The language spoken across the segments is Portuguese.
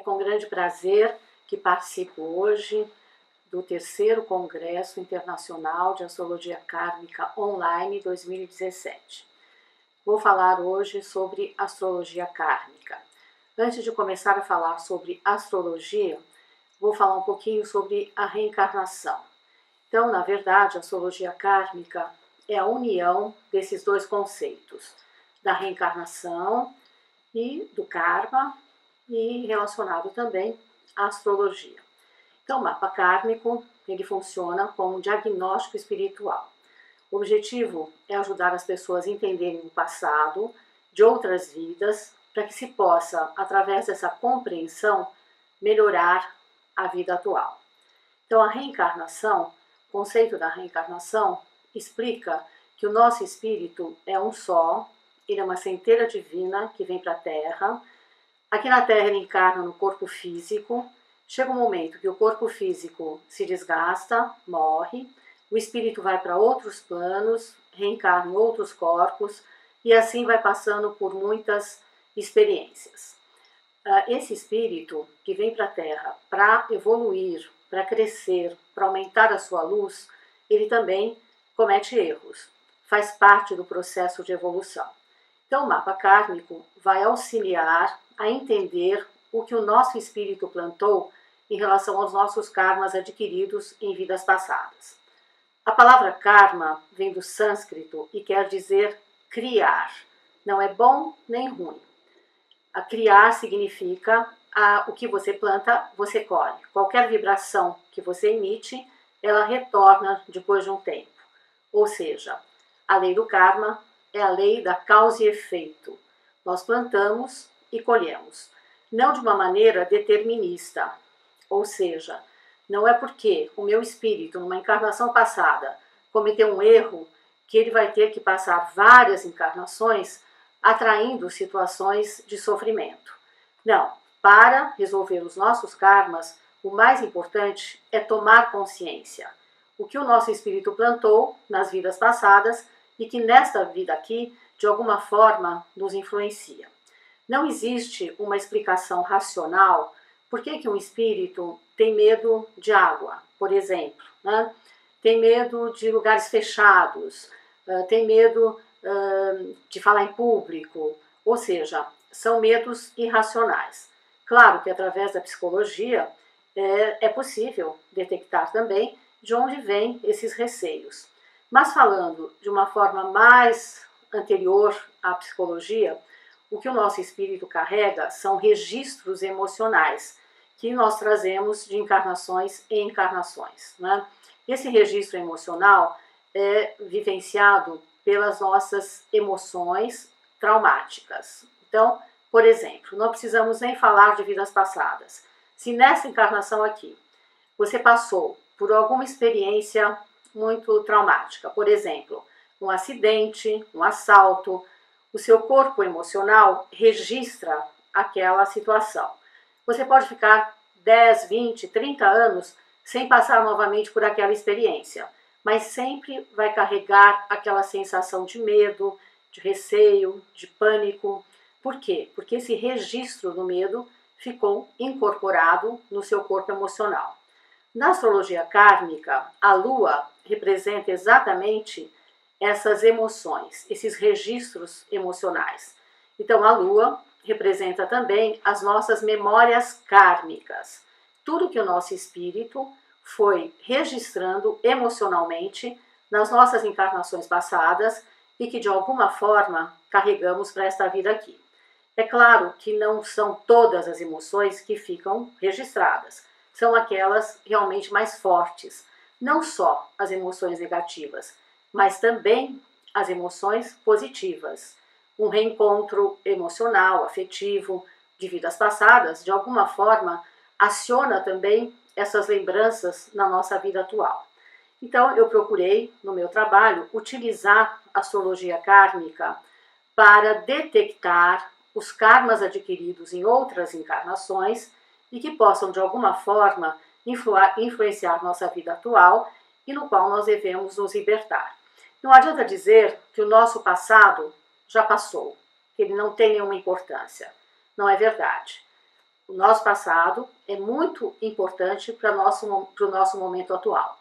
É com grande prazer que participo hoje do terceiro Congresso Internacional de Astrologia Kármica Online 2017. Vou falar hoje sobre astrologia kármica. Antes de começar a falar sobre astrologia, vou falar um pouquinho sobre a reencarnação. Então, na verdade, a astrologia kármica é a união desses dois conceitos, da reencarnação e do karma, e relacionado também à astrologia. Então, o mapa kármico, ele funciona como um diagnóstico espiritual. O objetivo é ajudar as pessoas a entenderem o passado de outras vidas, para que se possa, através dessa compreensão, melhorar a vida atual. Então, a reencarnação, o conceito da reencarnação, explica que o nosso espírito é um só, ele é uma centelha divina que vem para a Terra. Aqui na Terra ele encarna no corpo físico, chega um momento que o corpo físico se desgasta, morre, o espírito vai para outros planos, reencarna em outros corpos e assim vai passando por muitas experiências. Esse espírito que vem para a Terra para evoluir, para crescer, para aumentar a sua luz, ele também comete erros, faz parte do processo de evolução. Então, o mapa kármico vai auxiliar a entender o que o nosso espírito plantou em relação aos nossos karmas adquiridos em vidas passadas. A palavra karma vem do sânscrito e quer dizer criar. Não é bom nem ruim. A criar significa o que você planta, você colhe. Qualquer vibração que você emite, ela retorna depois de um tempo. Ou seja, a lei do karma é a lei da causa e efeito. Nós plantamos e colhemos. Não de uma maneira determinista. Ou seja, não é porque o meu espírito, numa encarnação passada, cometeu um erro, que ele vai ter que passar várias encarnações atraindo situações de sofrimento. Não, para resolver os nossos karmas, o mais importante é tomar consciência. O que o nosso espírito plantou nas vidas passadas e que nesta vida aqui, de alguma forma, nos influencia. Não existe uma explicação racional por que um espírito tem medo de água, por exemplo, né? Tem medo de lugares fechados, tem medo de falar em público, ou seja, são medos irracionais. Claro que através da psicologia é possível detectar também de onde vêm esses receios. Mas falando de uma forma mais anterior à psicologia, o que o nosso espírito carrega são registros emocionais que nós trazemos de encarnações em encarnações, né? Esse registro emocional é vivenciado pelas nossas emoções traumáticas. Então, por exemplo, não precisamos nem falar de vidas passadas. Se nessa encarnação aqui você passou por alguma experiência muito traumática, por exemplo, um acidente, um assalto, o seu corpo emocional registra aquela situação. Você pode ficar 10, 20, 30 anos sem passar novamente por aquela experiência, mas sempre vai carregar aquela sensação de medo, de receio, de pânico. Por quê? Porque esse registro do medo ficou incorporado no seu corpo emocional. Na astrologia kármica, a Lua representa exatamente essas emoções, esses registros emocionais. Então, a Lua representa também as nossas memórias kármicas. Tudo que o nosso espírito foi registrando emocionalmente nas nossas encarnações passadas e que, de alguma forma, carregamos para esta vida aqui. É claro que não são todas as emoções que ficam registradas. São aquelas realmente mais fortes, não só as emoções negativas, mas também as emoções positivas. Um reencontro emocional, afetivo, de vidas passadas, de alguma forma, aciona também essas lembranças na nossa vida atual. Então, eu procurei, no meu trabalho, utilizar a astrologia kármica para detectar os karmas adquiridos em outras encarnações e que possam, de alguma forma, influenciar nossa vida atual e no qual nós devemos nos libertar. Não adianta dizer que o nosso passado já passou, que ele não tem nenhuma importância. Não é verdade. o nosso passado é muito importante para o nosso momento atual.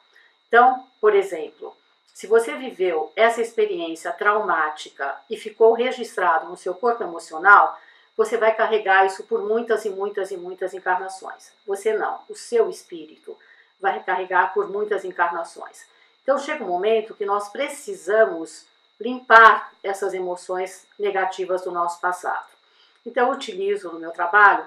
Então, por exemplo, se você viveu essa experiência traumática e ficou registrado no seu corpo emocional, você vai carregar isso por muitas e muitas e muitas encarnações. Você não, o seu espírito vai carregar por muitas encarnações. Então chega um momento que nós precisamos limpar essas emoções negativas do nosso passado. Então eu utilizo no meu trabalho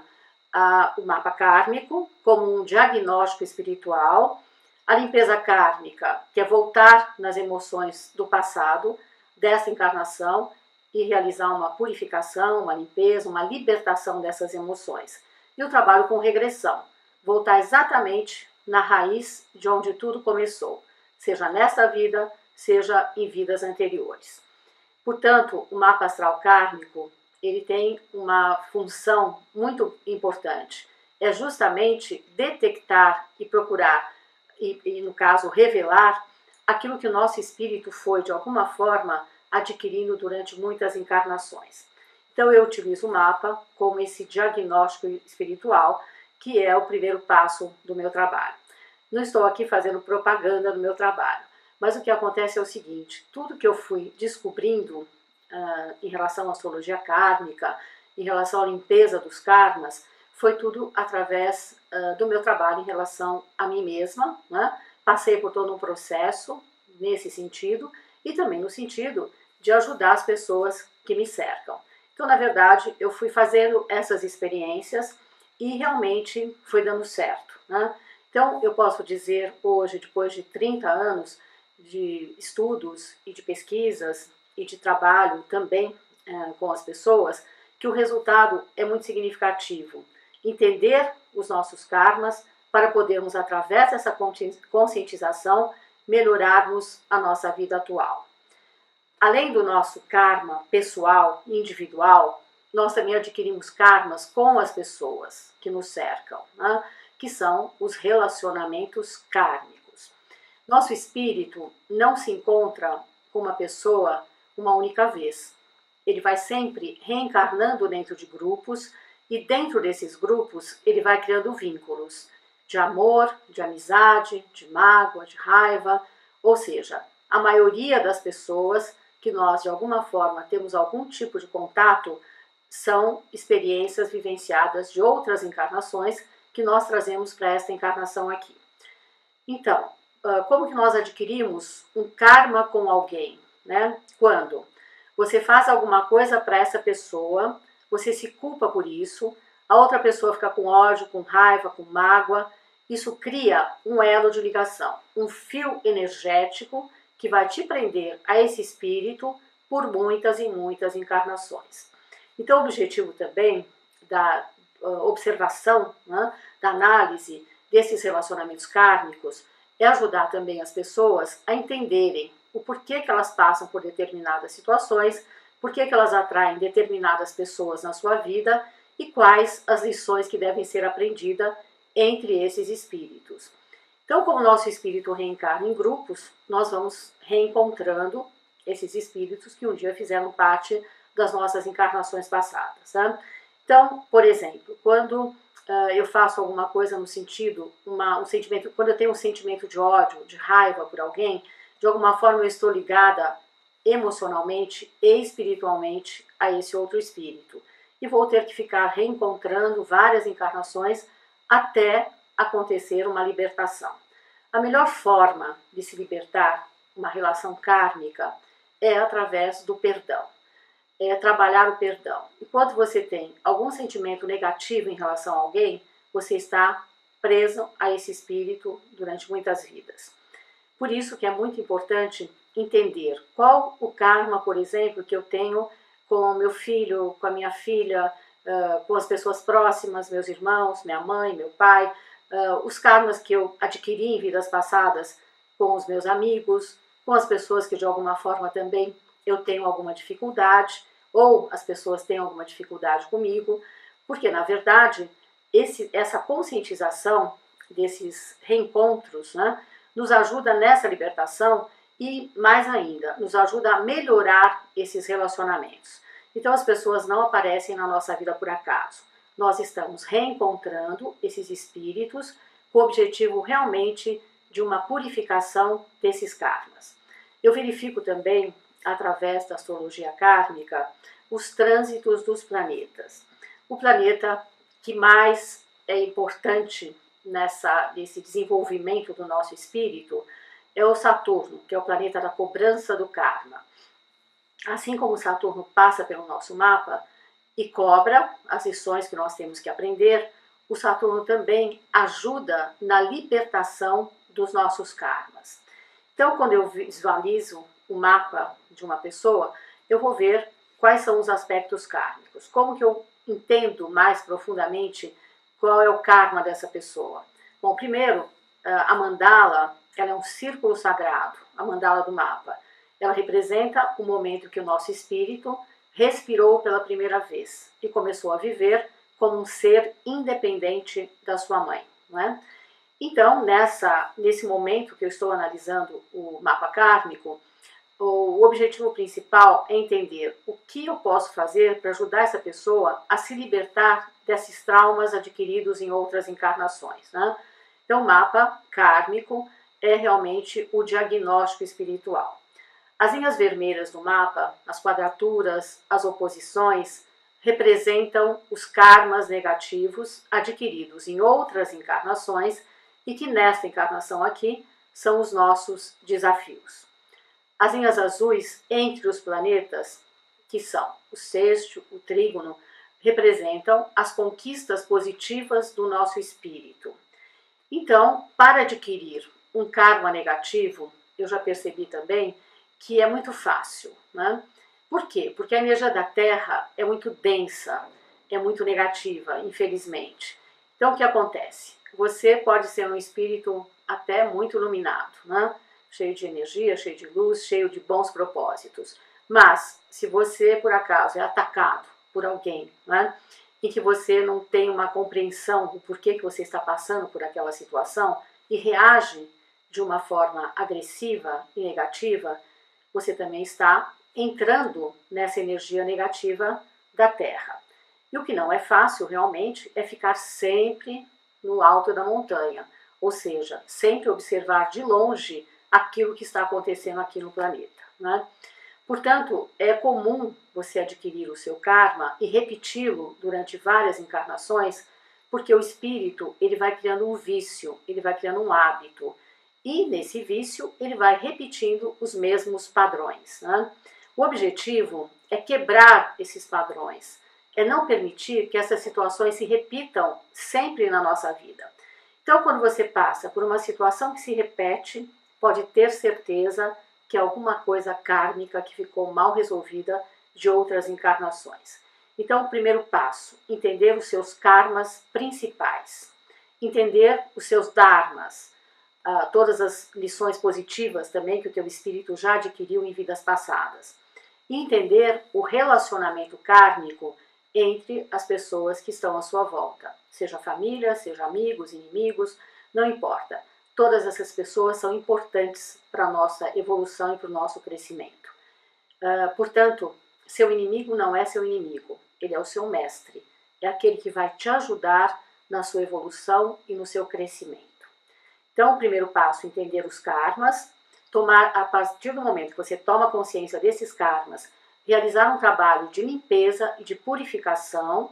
o mapa kármico como um diagnóstico espiritual, a limpeza kármica, que é voltar nas emoções do passado, dessa encarnação, e realizar uma purificação, uma limpeza, uma libertação dessas emoções. E o trabalho com regressão, voltar exatamente na raiz de onde tudo começou, seja nesta vida, seja em vidas anteriores. Portanto, o mapa astral kármico, ele tem uma função muito importante, é justamente detectar e procurar, e no caso revelar, aquilo que o nosso espírito foi de alguma forma adquirindo durante muitas encarnações. Então eu utilizo o mapa como esse diagnóstico espiritual, que é o primeiro passo do meu trabalho. Não estou aqui fazendo propaganda do meu trabalho, mas o que acontece é o seguinte, tudo que eu fui descobrindo em relação à astrologia kármica, em relação à limpeza dos karmas, foi tudo através do meu trabalho em relação a mim mesma, né? Passei por todo um processo nesse sentido e também no sentido de ajudar as pessoas que me cercam. Então, na verdade, eu fui fazendo essas experiências e realmente foi dando certo, né? Então, eu posso dizer hoje, depois de 30 anos de estudos e de pesquisas e de trabalho também com as pessoas, que o resultado é muito significativo. Entender os nossos karmas para podermos, através dessa conscientização, melhorarmos a nossa vida atual. Além do nosso karma pessoal, individual, nós também adquirimos karmas com as pessoas que nos cercam, né? Que são os relacionamentos kármicos. Nosso espírito não se encontra com uma pessoa uma única vez. Ele vai sempre reencarnando dentro de grupos e dentro desses grupos ele vai criando vínculos de amor, de amizade, de mágoa, de raiva, ou seja, a maioria das pessoas que nós de alguma forma temos algum tipo de contato são experiências vivenciadas de outras encarnações que nós trazemos para esta encarnação aqui. Então, como que nós adquirimos um karma com alguém, né? Quando você faz alguma coisa para essa pessoa, você se culpa por isso, a outra pessoa fica com ódio, com raiva, com mágoa, isso cria um elo de ligação, um fio energético que vai te prender a esse espírito por muitas e muitas encarnações. Então, o objetivo também da observação, né, da análise desses relacionamentos kármicos é ajudar também as pessoas a entenderem o porquê que elas passam por determinadas situações, porquê que elas atraem determinadas pessoas na sua vida e quais as lições que devem ser aprendidas entre esses espíritos. Então, como o nosso espírito reencarna em grupos, nós vamos reencontrando esses espíritos que um dia fizeram parte das nossas encarnações passadas. Né? Então, por exemplo, quando eu faço alguma coisa no sentido, um sentimento, quando eu tenho um sentimento de ódio, de raiva por alguém, de alguma forma eu estou ligada emocionalmente e espiritualmente a esse outro espírito. E vou ter que ficar reencontrando várias encarnações até acontecer uma libertação. A melhor forma de se libertar uma relação kármica é através do perdão. É trabalhar o perdão. E quando você tem algum sentimento negativo em relação a alguém, você está preso a esse espírito durante muitas vidas. Por isso que é muito importante entender qual o karma, por exemplo, que eu tenho com o meu filho, com a minha filha, com as pessoas próximas, meus irmãos, minha mãe, meu pai, os karmas que eu adquiri em vidas passadas com os meus amigos, com as pessoas que de alguma forma também eu tenho alguma dificuldade, ou as pessoas têm alguma dificuldade comigo, porque na verdade essa conscientização desses reencontros, né, nos ajuda nessa libertação e, mais ainda, nos ajuda a melhorar esses relacionamentos. Então as pessoas não aparecem na nossa vida por acaso. nós estamos reencontrando esses espíritos com o objetivo realmente de uma purificação desses karmas. Eu verifico também, através da astrologia kármica, os trânsitos dos planetas. O planeta que mais é importante nesse desenvolvimento do nosso espírito é o Saturno, que é o planeta da cobrança do karma. Assim como Saturno passa pelo nosso mapa e cobra as lições que nós temos que aprender, o Saturno também ajuda na libertação dos nossos karmas. Então, quando eu visualizo o mapa de uma pessoa, eu vou ver quais são os aspectos kármicos. Como que eu entendo mais profundamente qual é o karma dessa pessoa? Bom, primeiro, a mandala, ela é um círculo sagrado, a mandala do mapa. Ela representa o momento que o nosso espírito respirou pela primeira vez e começou a viver como um ser independente da sua mãe, não é? Então, nesse momento que eu estou analisando o mapa kármico, o objetivo principal é entender o que eu posso fazer para ajudar essa pessoa a se libertar desses traumas adquiridos em outras encarnações, né? Então, o mapa kármico é realmente o diagnóstico espiritual. As linhas vermelhas do mapa, as quadraturas, as oposições, representam os karmas negativos adquiridos em outras encarnações e que nesta encarnação aqui são os nossos desafios. As linhas azuis entre os planetas, que são o sexto, o trígono, representam as conquistas positivas do nosso espírito. Então, para adquirir um karma negativo, eu já percebi também que é muito fácil, né? Por quê? Porque a energia da Terra é muito densa, é muito negativa, infelizmente. Então, o que acontece? Você pode ser um espírito até muito iluminado, né? Cheio de energia, cheio de luz, cheio de bons propósitos. Mas, se você, por acaso, é atacado por alguém, né? E que você não tem uma compreensão do porquê que você está passando por aquela situação e reage de uma forma agressiva e negativa, você também está entrando nessa energia negativa da Terra. E o que não é fácil realmente é ficar sempre no alto da montanha, ou seja, sempre observar de longe aquilo que está acontecendo aqui no planeta, né? Portanto, é comum você adquirir o seu karma e repeti-lo durante várias encarnações, porque o espírito ele vai criando um vício, ele vai criando um hábito, e nesse vício ele vai repetindo os mesmos padrões, né? O objetivo é quebrar esses padrões, é não permitir que essas situações se repitam sempre na nossa vida. Então, quando você passa por uma situação que se repete, pode ter certeza que é alguma coisa kármica que ficou mal resolvida de outras encarnações. Então, o primeiro passo, entender os seus karmas principais, entender os seus dharmas, todas as lições positivas também que o teu espírito já adquiriu em vidas passadas. E entender o relacionamento kármico entre as pessoas que estão à sua volta, seja família, seja amigos, inimigos, não importa. Todas essas pessoas são importantes para a nossa evolução e para o nosso crescimento. Portanto, seu inimigo não é seu inimigo, ele é o seu mestre, é aquele que vai te ajudar na sua evolução e no seu crescimento. Então, o primeiro passo, entender os karmas, a partir do momento que você toma consciência desses karmas, realizar um trabalho de limpeza e de purificação,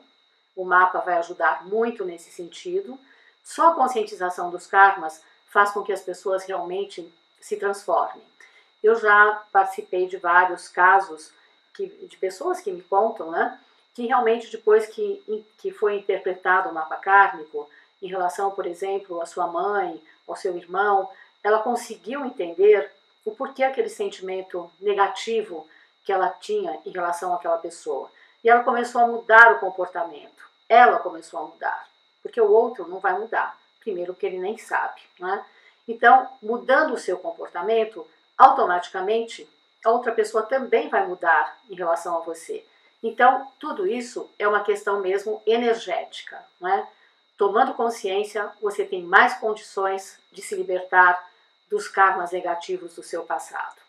o mapa vai ajudar muito nesse sentido. Só a conscientização dos karmas faz com que as pessoas realmente se transformem. Eu já participei de vários casos de pessoas que me contam, né, que realmente depois que foi interpretado o mapa kármico, em relação, por exemplo, à sua mãe, ao seu irmão, ela conseguiu entender o porquê aquele sentimento negativo que ela tinha em relação àquela pessoa. E ela começou a mudar o comportamento. Ela começou a mudar, porque o outro não vai mudar. Primeiro que ele nem sabe, né? Então, mudando o seu comportamento, automaticamente a outra pessoa também vai mudar em relação a você. Então, tudo isso é uma questão mesmo energética, né? Tomando consciência, você tem mais condições de se libertar dos karmas negativos do seu passado.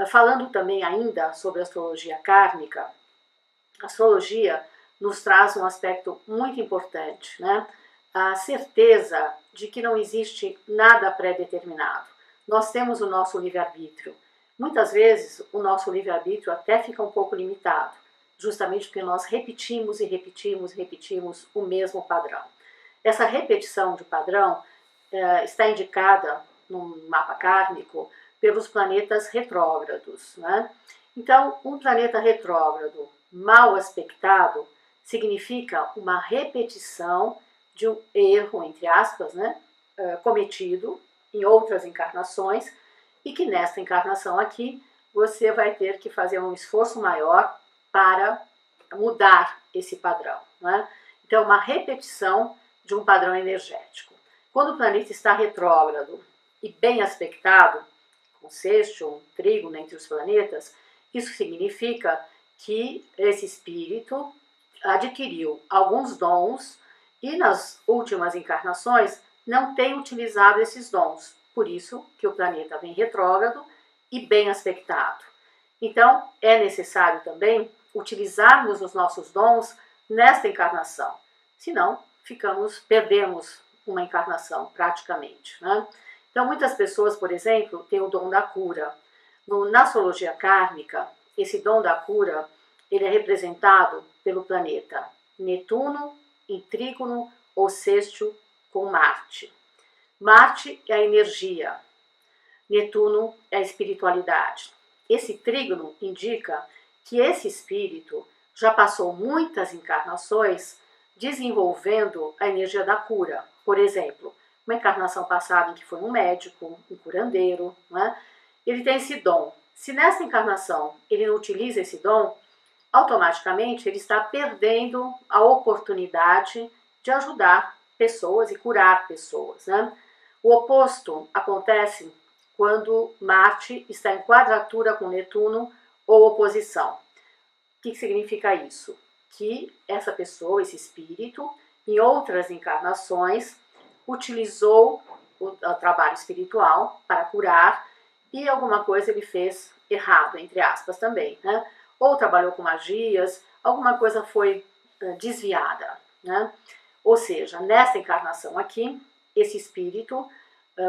Falando também ainda sobre a astrologia kármica, a astrologia nos traz um aspecto muito importante, né? A certeza de que não existe nada pré-determinado. Nós temos o nosso livre-arbítrio. Muitas vezes o nosso livre-arbítrio até fica um pouco limitado, justamente porque nós repetimos e repetimos e repetimos o mesmo padrão. Essa repetição de padrão está indicada no mapa kármico pelos planetas retrógrados, né? Então, um planeta retrógrado mal aspectado significa uma repetição de um erro, entre aspas, né, cometido em outras encarnações e que nesta encarnação aqui você vai ter que fazer um esforço maior para mudar esse padrão, né? Então, uma repetição de um padrão energético. Quando o planeta está retrógrado e bem aspectado, com sexto, um trígono entre os planetas, isso significa que esse espírito adquiriu alguns dons e nas últimas encarnações não tem utilizado esses dons. Por isso que o planeta vem retrógrado e bem aspectado. Então, é necessário também utilizarmos os nossos dons nesta encarnação. Senão, perdemos uma encarnação praticamente, né? Então, muitas pessoas, por exemplo, têm o dom da cura. Na astrologia kármica, esse dom da cura, ele é representado pelo planeta Netuno em trígono ou sexto com Marte. Marte é a energia, Netuno é a espiritualidade. Esse trígono indica que esse espírito já passou muitas encarnações desenvolvendo a energia da cura. Por exemplo, uma encarnação passada em que foi um médico, um curandeiro, né? Ele tem esse dom. Se nessa encarnação ele não utiliza esse dom, automaticamente ele está perdendo a oportunidade de ajudar pessoas e curar pessoas, né? O oposto acontece quando Marte está em quadratura com Netuno ou oposição. O que significa isso? Que essa pessoa, esse espírito, em outras encarnações, utilizou o trabalho espiritual para curar e alguma coisa ele fez errado, entre aspas, também, né? Ou trabalhou com magias, alguma coisa foi desviada, né? Ou seja, nessa encarnação aqui, esse espírito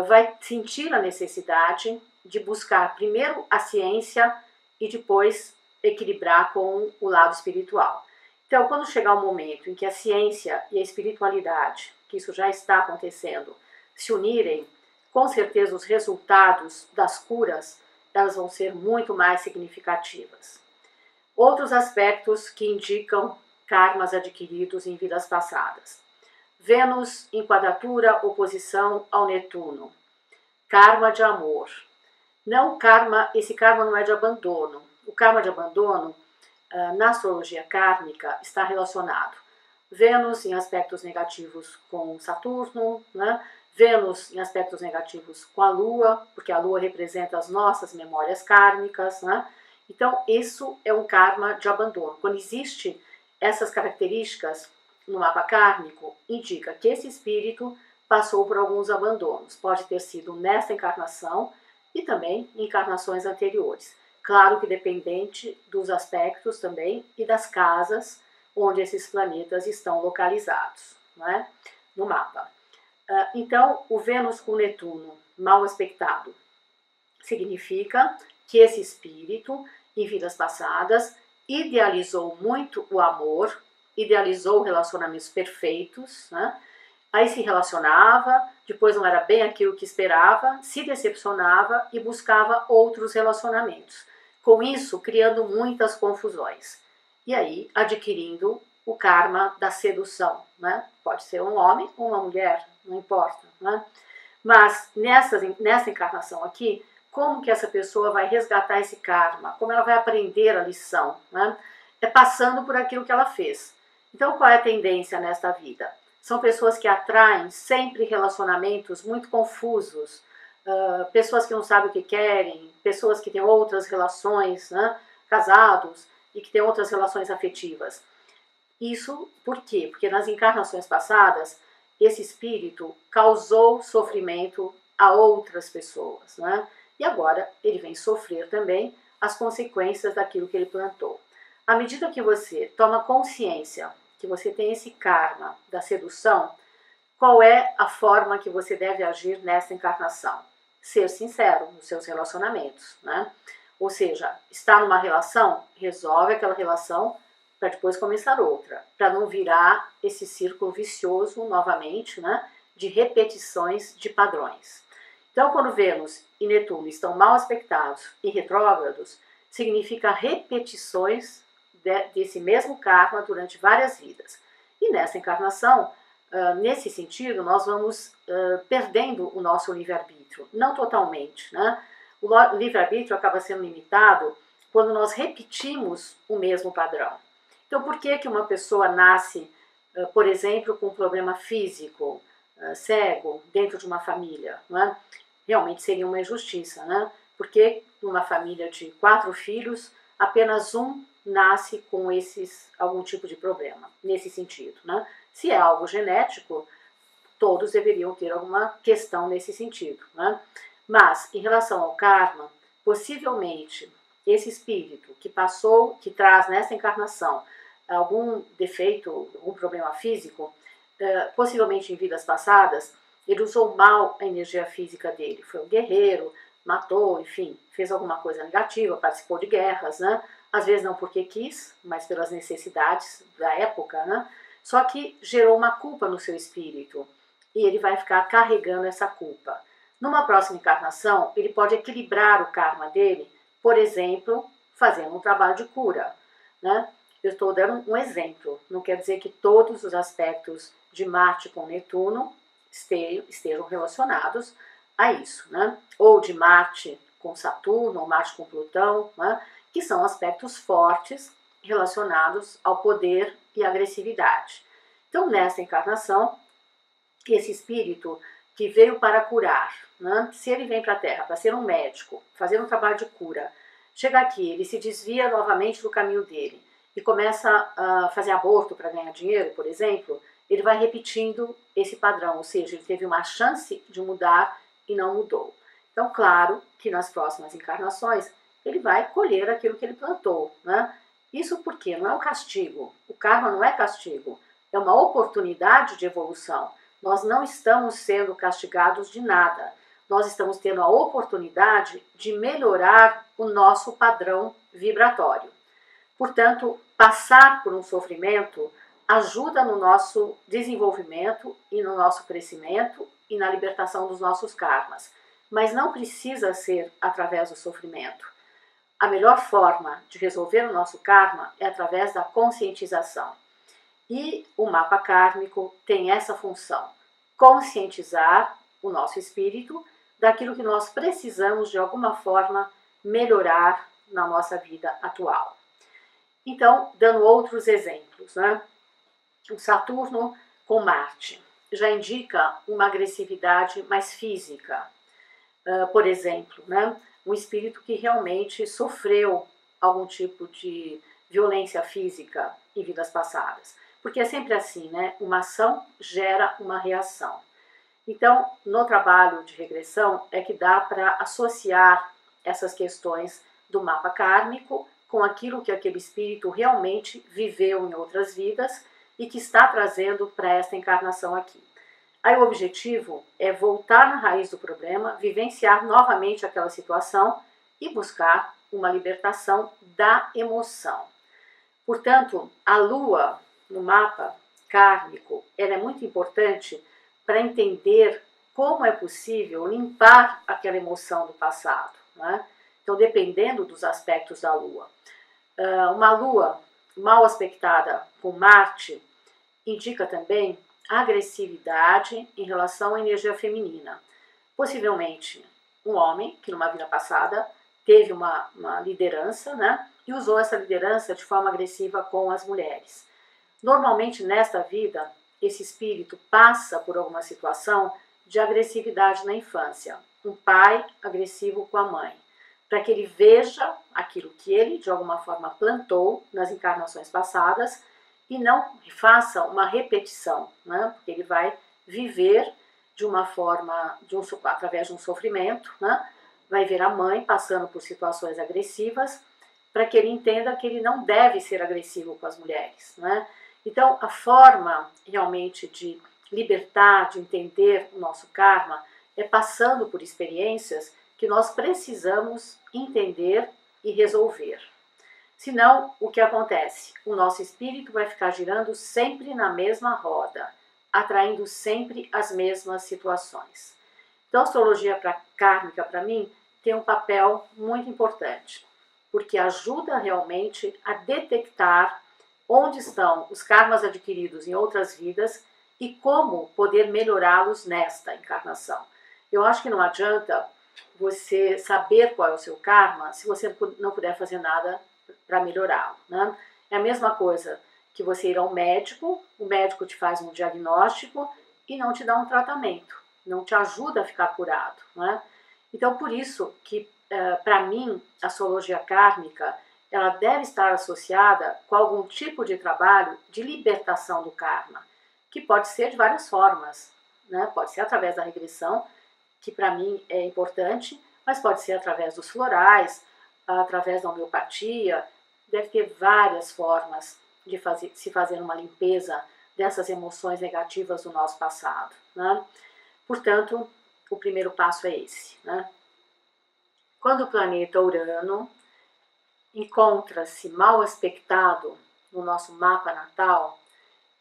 vai sentir a necessidade de buscar primeiro a ciência e depois equilibrar com o lado espiritual. Então, quando chegar o momento em que a ciência e a espiritualidade, que isso já está acontecendo, se unirem, com certeza os resultados das curas, elas vão ser muito mais significativas. Outros aspectos que indicam karmas adquiridos em vidas passadas. Vênus em quadratura, oposição ao Netuno. Karma de amor. Esse karma não é de abandono. O karma de abandono, na astrologia kármica, está relacionado. Vênus em aspectos negativos com Saturno, né? Vênus em aspectos negativos com a Lua, porque a Lua representa as nossas memórias kármicas, né? Então, isso é um karma de abandono. Quando existe essas características no mapa kármico, indica que esse espírito passou por alguns abandonos. Pode ter sido nesta encarnação e também em encarnações anteriores. Claro que dependente dos aspectos também e das casas onde esses planetas estão localizados, né, no mapa. Então, o Vênus com Netuno mal aspectado significa que esse espírito, em vidas passadas, idealizou muito o amor, idealizou relacionamentos perfeitos, né? Aí se relacionava, depois não era bem aquilo que esperava, se decepcionava e buscava outros relacionamentos. Com isso, criando muitas confusões. E aí, adquirindo o karma da sedução, né? Pode ser um homem ou uma mulher, não importa, né? Mas nessa encarnação aqui, como que essa pessoa vai resgatar esse karma? Como ela vai aprender a lição, né? É passando por aquilo que ela fez. Então, qual é a tendência nesta vida? São pessoas que atraem sempre relacionamentos muito confusos, pessoas que não sabem o que querem, pessoas que têm outras relações, né? Casados e que têm outras relações afetivas. Isso por quê? Porque nas encarnações passadas, esse espírito causou sofrimento a outras pessoas, né? E agora ele vem sofrer também as consequências daquilo que ele plantou. à medida que você toma consciência que você tem esse karma da sedução, qual é a forma que você deve agir nessa encarnação? Ser sincero nos seus relacionamentos, né? Ou seja, está numa relação, resolve aquela relação para depois começar outra, para não virar esse círculo vicioso novamente, né, de repetições de padrões. Então, quando Vênus e Netuno estão mal aspectados e retrógrados, significa repetições desse mesmo karma durante várias vidas. E nessa encarnação, nesse sentido, nós vamos perdendo o nosso livre-arbítrio, não totalmente, né? O livre-arbítrio acaba sendo limitado quando nós repetimos o mesmo padrão. Então, por que uma pessoa nasce, por exemplo, com um problema físico, cego, dentro de uma família? Né? Realmente seria uma injustiça, né? Porque numa família de 4 filhos, apenas um nasce com algum tipo de problema, nesse sentido, né? Se é algo genético, todos deveriam ter alguma questão nesse sentido, né? Mas, em relação ao karma, possivelmente esse espírito que passou, que traz nessa encarnação algum defeito, algum problema físico, possivelmente em vidas passadas, ele usou mal a energia física dele. Foi um guerreiro, matou, enfim, fez alguma coisa negativa, participou de guerras, né? Às vezes não porque quis, mas pelas necessidades da época, né? Só que gerou uma culpa no seu espírito e ele vai ficar carregando essa culpa. Numa próxima encarnação, ele pode equilibrar o karma dele, por exemplo, fazendo um trabalho de cura, né? Eu estou dando um exemplo, não quer dizer que todos os aspectos de Marte com Netuno estejam relacionados a isso, né? Ou de Marte com Saturno, ou Marte com Plutão, né? Que são aspectos fortes relacionados ao poder e agressividade. Então, nessa encarnação, esse espírito que veio para curar, né? Se ele vem para a Terra para ser um médico, fazer um trabalho de cura, chega aqui, ele se desvia novamente do caminho dele e começa a fazer aborto para ganhar dinheiro, por exemplo, ele vai repetindo esse padrão, ou seja, ele teve uma chance de mudar e não mudou. Então, claro que nas próximas encarnações ele vai colher aquilo que ele plantou, né? Isso porque não é um castigo, o karma não é castigo, é uma oportunidade de evolução. Nós não estamos sendo castigados de nada, nós estamos tendo a oportunidade de melhorar o nosso padrão vibratório. Portanto, passar por um sofrimento ajuda no nosso desenvolvimento e no nosso crescimento e na libertação dos nossos karmas, mas não precisa ser através do sofrimento. A melhor forma de resolver o nosso karma é através da conscientização. E o mapa kármico tem essa função, conscientizar o nosso espírito daquilo que nós precisamos de alguma forma melhorar na nossa vida atual. Então, dando outros exemplos, né? O Saturno com Marte já indica uma agressividade mais física. Por exemplo, né? Um espírito que realmente sofreu algum tipo de violência física em vidas passadas. Porque é sempre assim, né? Uma ação gera uma reação. Então, no trabalho de regressão é que dá para associar essas questões do mapa kármico com aquilo que aquele espírito realmente viveu em outras vidas e que está trazendo para esta encarnação aqui. Aí o objetivo é voltar na raiz do problema, vivenciar novamente aquela situação e buscar uma libertação da emoção. Portanto, a Lua no mapa kármico ela é muito importante para entender como é possível limpar aquela emoção do passado, né? Então, dependendo dos aspectos da Lua. Uma Lua mal aspectada com Marte indica também agressividade em relação à energia feminina. Possivelmente um homem que numa vida passada teve uma liderança, né? E usou essa liderança de forma agressiva com as mulheres. Normalmente nesta vida, esse espírito passa por alguma situação de agressividade na infância. Um pai agressivo com a mãe, para que ele veja aquilo que ele, de alguma forma, plantou nas encarnações passadas e não faça uma repetição, né? Porque ele vai viver de uma forma, através de um sofrimento, né? Vai ver a mãe passando por situações agressivas, para que ele entenda que ele não deve ser agressivo com as mulheres, né? Então, a forma realmente de libertar, de entender o nosso karma, é passando por experiências que nós precisamos entender e resolver. Senão, o que acontece? O nosso espírito vai ficar girando sempre na mesma roda, atraindo sempre as mesmas situações. Então, a astrologia kármica, para mim, tem um papel muito importante, porque ajuda realmente a detectar onde estão os karmas adquiridos em outras vidas e como poder melhorá-los nesta encarnação. Eu acho que não adianta você saber qual é o seu karma se você não puder fazer nada para melhorá-lo, né? É a mesma coisa que você ir ao médico, o médico te faz um diagnóstico e não te dá um tratamento, não te ajuda a ficar curado, né? Então, por isso que, para mim, a astrologia kármica, ela deve estar associada com algum tipo de trabalho de libertação do karma, que pode ser de várias formas, né? Pode ser através da regressão, que para mim é importante, mas pode ser através dos florais, através da homeopatia, deve ter várias formas de se fazer uma limpeza dessas emoções negativas do nosso passado, né? Portanto, o primeiro passo é esse, né? Quando o planeta Urano encontra-se mal aspectado no nosso mapa natal,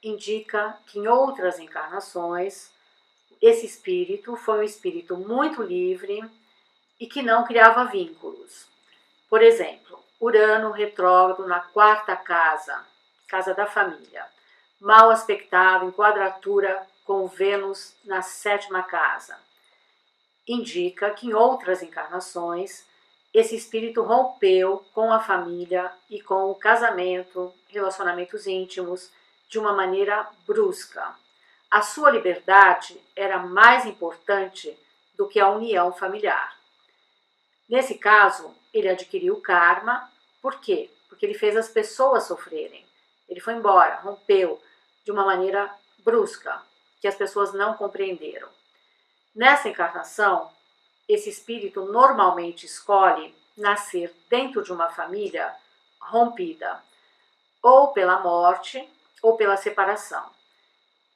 indica que em outras encarnações esse espírito foi um espírito muito livre e que não criava vínculos. Por exemplo, Urano retrógrado na 4ª casa, casa da família, mal aspectado em quadratura com Vênus na 7ª casa. Indica que em outras encarnações esse espírito rompeu com a família e com o casamento, relacionamentos íntimos, de uma maneira brusca. A sua liberdade era mais importante do que a união familiar. Nesse caso, ele adquiriu karma. Por quê? Porque ele fez as pessoas sofrerem. Ele foi embora, rompeu de uma maneira brusca, que as pessoas não compreenderam. Nessa encarnação, esse espírito normalmente escolhe nascer dentro de uma família rompida, ou pela morte, ou pela separação.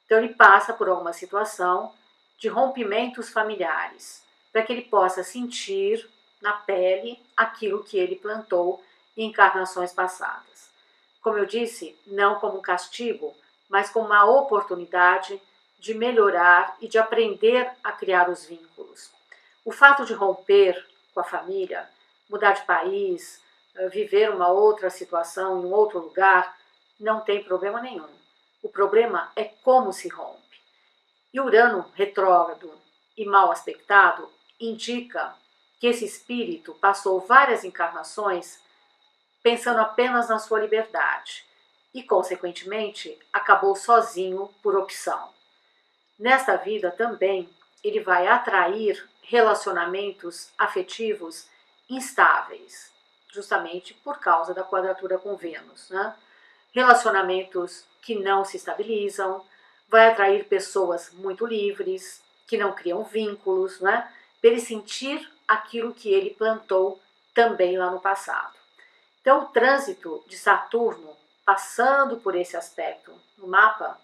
Então ele passa por alguma situação de rompimentos familiares, para que ele possa sentir na pele aquilo que ele plantou em encarnações passadas. Como eu disse, não como um castigo, mas como uma oportunidade de melhorar e de aprender a criar os vínculos. O fato de romper com a família, mudar de país, viver uma outra situação em um outro lugar, não tem problema nenhum. O problema é como se rompe. E Urano retrógrado e mal aspectado indica que esse espírito passou várias encarnações pensando apenas na sua liberdade e, consequentemente, acabou sozinho por opção. Nesta vida também, ele vai atrair relacionamentos afetivos instáveis, justamente por causa da quadratura com Vênus, né? Relacionamentos que não se estabilizam, vai atrair pessoas muito livres, que não criam vínculos, né? Para ele sentir aquilo que ele plantou também lá no passado. Então, o trânsito de Saturno, passando por esse aspecto no mapa,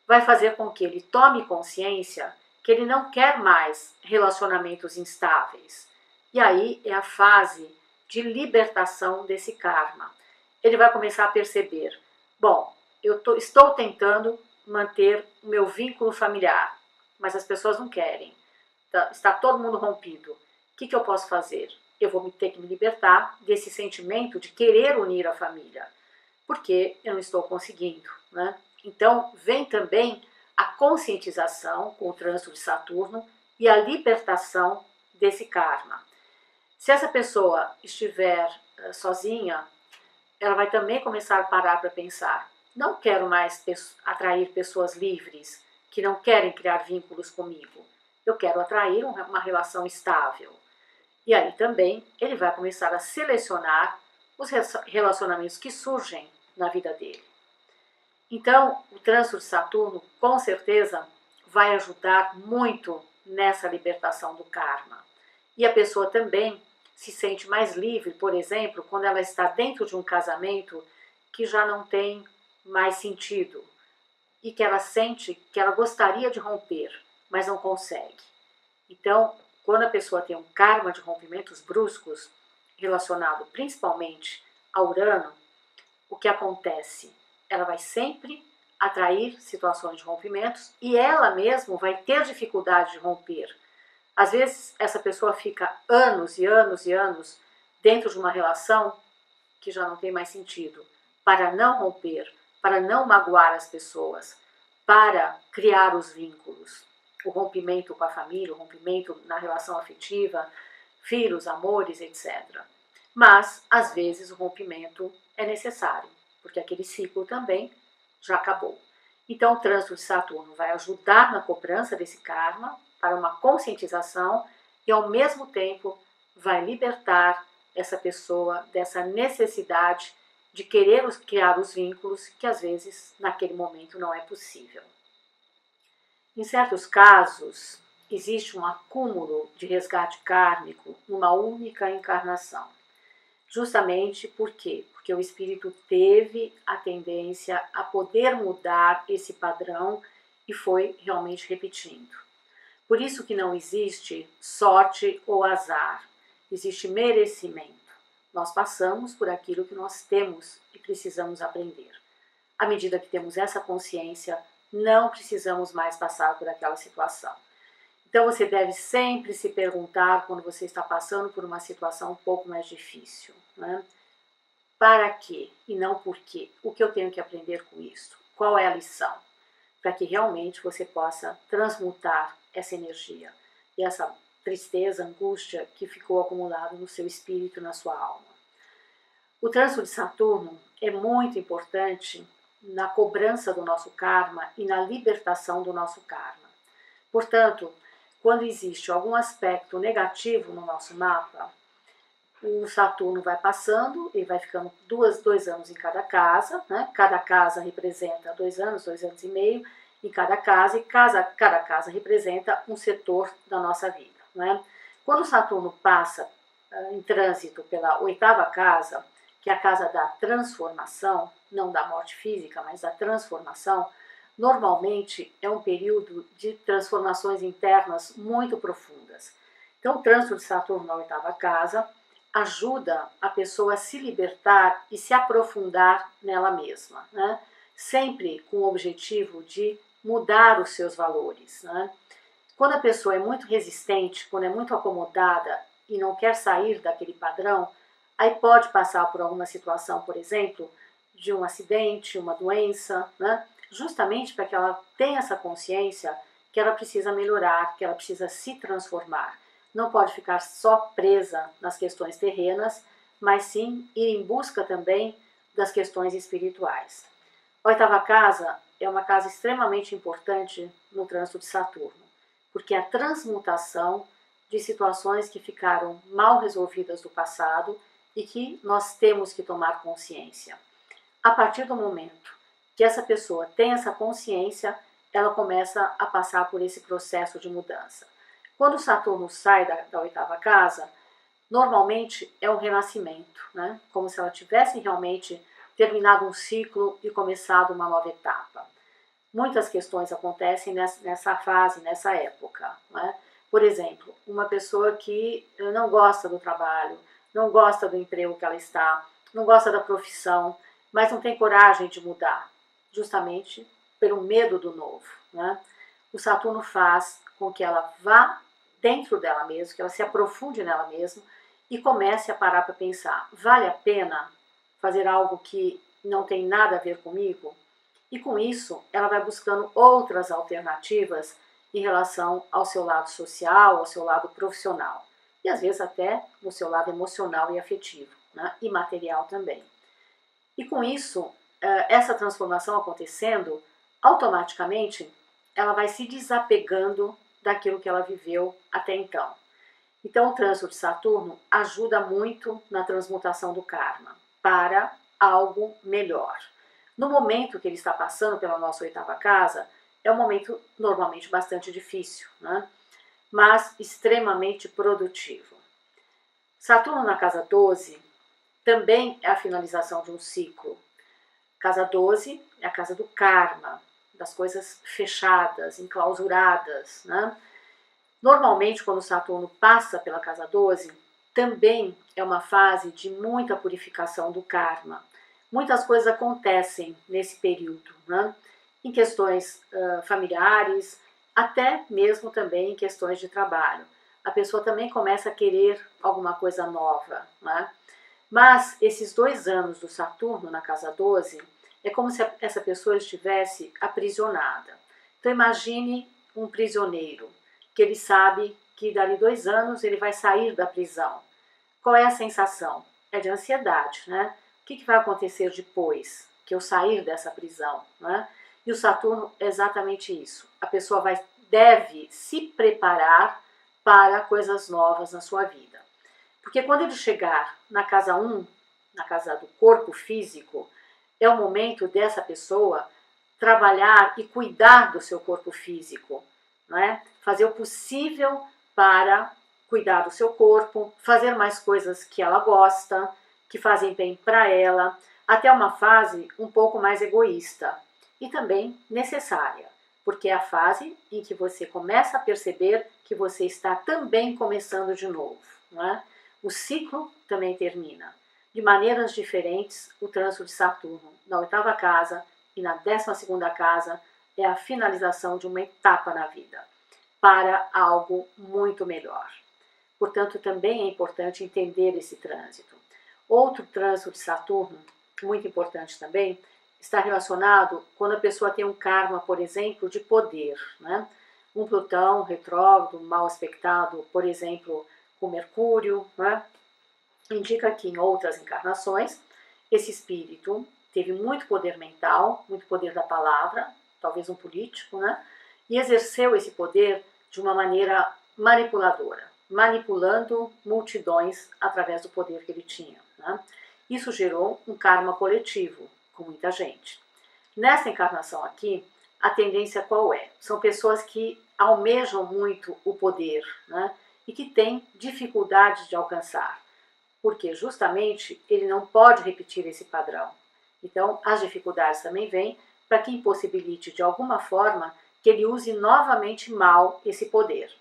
vai fazer com que ele tome consciência que ele não quer mais relacionamentos instáveis. E aí é a fase de libertação desse karma. Ele vai começar a perceber, bom, estou tentando manter o meu vínculo familiar, mas as pessoas não querem. Está todo mundo rompido. O que eu posso fazer? Eu vou ter que me libertar desse sentimento de querer unir a família, porque eu não estou conseguindo, né? Então, vem também a conscientização com o trânsito de Saturno e a libertação desse karma. Se essa pessoa estiver sozinha, ela vai também começar a parar para pensar, não quero mais atrair pessoas livres, que não querem criar vínculos comigo. Eu quero atrair uma relação estável. E aí também ele vai começar a selecionar os relacionamentos que surgem na vida dele. Então, o trânsito de Saturno, com certeza, vai ajudar muito nessa libertação do karma. E a pessoa também se sente mais livre, por exemplo, quando ela está dentro de um casamento que já não tem mais sentido e que ela sente que ela gostaria de romper, mas não consegue. Então, quando a pessoa tem um karma de rompimentos bruscos, relacionado principalmente a Urano, o que acontece? Ela vai sempre atrair situações de rompimentos e ela mesma vai ter dificuldade de romper. Às vezes, essa pessoa fica anos e anos e anos dentro de uma relação que já não tem mais sentido, para não romper, para não magoar as pessoas, para criar os vínculos. O rompimento com a família, o rompimento na relação afetiva, filhos, amores, etc. Mas, às vezes, o rompimento é necessário, porque aquele ciclo também já acabou. Então, o trânsito de Saturno vai ajudar na cobrança desse karma, para uma conscientização, e ao mesmo tempo vai libertar essa pessoa dessa necessidade de querer criar os vínculos que às vezes naquele momento não é possível. Em certos casos, existe um acúmulo de resgate kármico numa única encarnação. Justamente por quê? Porque o espírito teve a tendência a poder mudar esse padrão e foi realmente repetindo. Por isso que não existe sorte ou azar, existe merecimento. Nós passamos por aquilo que nós temos e precisamos aprender. À medida que temos essa consciência, não precisamos mais passar por aquela situação. Então você deve sempre se perguntar, quando você está passando por uma situação um pouco mais difícil, né? Para quê e não por quê? O que eu tenho que aprender com isso? Qual é a lição? Para que realmente você possa transmutar essa energia e essa tristeza, angústia que ficou acumulada no seu espírito, na sua alma. O trânsito de Saturno é muito importante na cobrança do nosso karma e na libertação do nosso karma. Portanto, quando existe algum aspecto negativo no nosso mapa, o Saturno vai passando e vai ficando 2 anos em cada casa, né? Cada casa representa 2 anos e meio em cada casa, e cada casa representa um setor da nossa vida, né? Quando o Saturno passa em trânsito pela 8ª casa, que é a casa da transformação, não da morte física, mas da transformação, normalmente é um período de transformações internas muito profundas. Então, o trânsito de Saturno na 8ª casa ajuda a pessoa a se libertar e se aprofundar nela mesma, né? Sempre com o objetivo de mudar os seus valores, né? Quando a pessoa é muito resistente, quando é muito acomodada e não quer sair daquele padrão, aí pode passar por alguma situação, por exemplo, de um acidente, uma doença, né? Justamente para que ela tenha essa consciência que ela precisa melhorar, que ela precisa se transformar. Não pode ficar só presa nas questões terrenas, mas sim ir em busca também das questões espirituais. A 8ª casa é uma casa extremamente importante no trânsito de Saturno, porque é a transmutação de situações que ficaram mal resolvidas do passado e que nós temos que tomar consciência. A partir do momento que essa pessoa tem essa consciência, ela começa a passar por esse processo de mudança. Quando Saturno sai da 8ª casa, normalmente é um renascimento, né? Como se ela tivesse realmente terminado um ciclo e começado uma nova etapa. Muitas questões acontecem nessa fase, nessa época, né? Por exemplo, uma pessoa que não gosta do trabalho, não gosta do emprego que ela está, não gosta da profissão, mas não tem coragem de mudar, justamente pelo medo do novo, né? O Saturno faz com que ela vá dentro dela mesma, que ela se aprofunde nela mesma e comece a parar para pensar, vale a pena fazer algo que não tem nada a ver comigo? E com isso, ela vai buscando outras alternativas em relação ao seu lado social, ao seu lado profissional. E às vezes até no seu lado emocional e afetivo, né? E material também. E com isso, essa transformação acontecendo, automaticamente ela vai se desapegando daquilo que ela viveu até então. Então, o trânsito de Saturno ajuda muito na transmutação do karma para algo melhor. No momento que ele está passando pela nossa 8ª casa, é um momento normalmente bastante difícil, né? Mas extremamente produtivo. Saturno na casa 12 também é a finalização de um ciclo. Casa 12 é a casa do karma, das coisas fechadas, enclausuradas, né? Normalmente, quando Saturno passa pela casa 12, também é uma fase de muita purificação do karma. Muitas coisas acontecem nesse período, né? Em questões familiares, até mesmo também em questões de trabalho. A pessoa também começa a querer alguma coisa nova, né? Mas esses 2 anos do Saturno na casa 12 é como se essa pessoa estivesse aprisionada. Então imagine um prisioneiro, que ele sabe que dali 2 anos ele vai sair da prisão. Qual é a sensação? É de ansiedade, né? O que vai acontecer depois que eu sair dessa prisão, né? E o Saturno é exatamente isso. A pessoa deve se preparar para coisas novas na sua vida. Porque quando ele chegar na casa 1, na casa do corpo físico, é o momento dessa pessoa trabalhar e cuidar do seu corpo físico, né? Fazer o possível para cuidar do seu corpo, fazer mais coisas que ela gosta, que fazem bem para ela, até uma fase um pouco mais egoísta e também necessária, porque é a fase em que você começa a perceber que você está também começando de novo, né? O ciclo também termina. De maneiras diferentes, o trânsito de Saturno na 8ª casa e na 12ª casa é a finalização de uma etapa na vida, para algo muito melhor. Portanto, também é importante entender esse trânsito. Outro trânsito de Saturno, muito importante também, está relacionado quando a pessoa tem um karma, por exemplo, de poder, né? Um Plutão retrógrado, mal aspectado, por exemplo, com Mercúrio, né? Indica que em outras encarnações, esse espírito teve muito poder mental, muito poder da palavra, talvez um político, né? E exerceu esse poder de uma maneira manipuladora, manipulando multidões através do poder que ele tinha, né? Isso gerou um karma coletivo com muita gente. Nessa encarnação aqui, a tendência qual é? São pessoas que almejam muito o poder, né? E que têm dificuldades de alcançar, porque justamente ele não pode repetir esse padrão. Então, as dificuldades também vêm para que impossibilite de alguma forma que ele use novamente mal esse poder.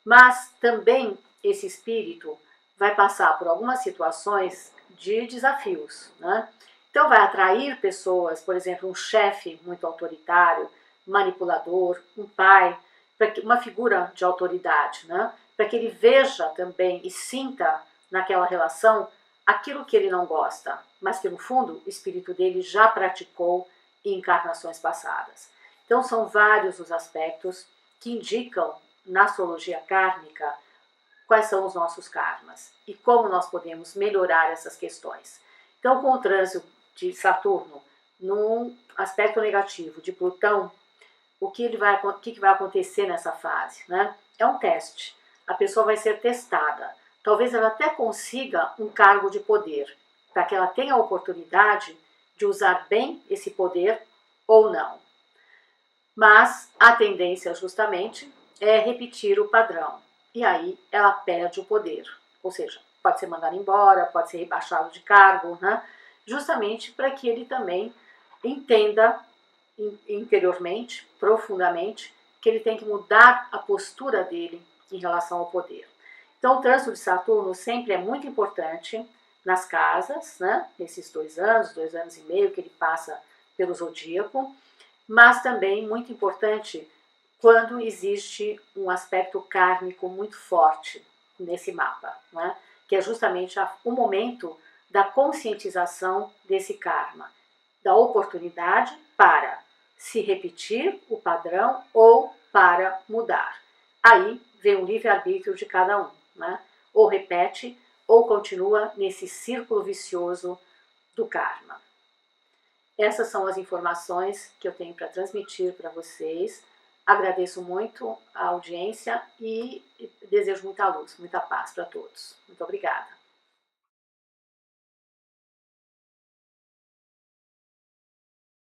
Mas também esse espírito vai passar por algumas situações de desafios, né? Então vai atrair pessoas, por exemplo, um chefe muito autoritário, manipulador, um pai, uma figura de autoridade, né? Para que ele veja também e sinta naquela relação aquilo que ele não gosta, mas que no fundo o espírito dele já praticou em encarnações passadas. Então são vários os aspectos que indicam na astrologia kármica quais são os nossos karmas e como nós podemos melhorar essas questões. Então, com o trânsito de Saturno num aspecto negativo de Plutão, o que vai acontecer nessa fase, né? É um teste. A pessoa vai ser testada. Talvez ela até consiga um cargo de poder, para que ela tenha a oportunidade de usar bem esse poder ou não. Mas a tendência justamente é repetir o padrão. E aí ela perde o poder. Ou seja, pode ser mandado embora, pode ser rebaixado de cargo, né? Justamente para que ele também entenda interiormente, profundamente, que ele tem que mudar a postura dele em relação ao poder. Então o trânsito de Saturno sempre é muito importante nas casas, né? Nesses 2 anos, 2 anos e meio que ele passa pelo zodíaco, mas também muito importante quando existe um aspecto kármico muito forte nesse mapa, né? Que é justamente o momento da conscientização desse karma, da oportunidade para se repetir o padrão ou para mudar. Aí vem o livre-arbítrio de cada um, né? Ou repete ou continua nesse círculo vicioso do karma. Essas são as informações que eu tenho para transmitir para vocês. Agradeço muito a audiência e desejo muita luz, muita paz para todos. Muito obrigada.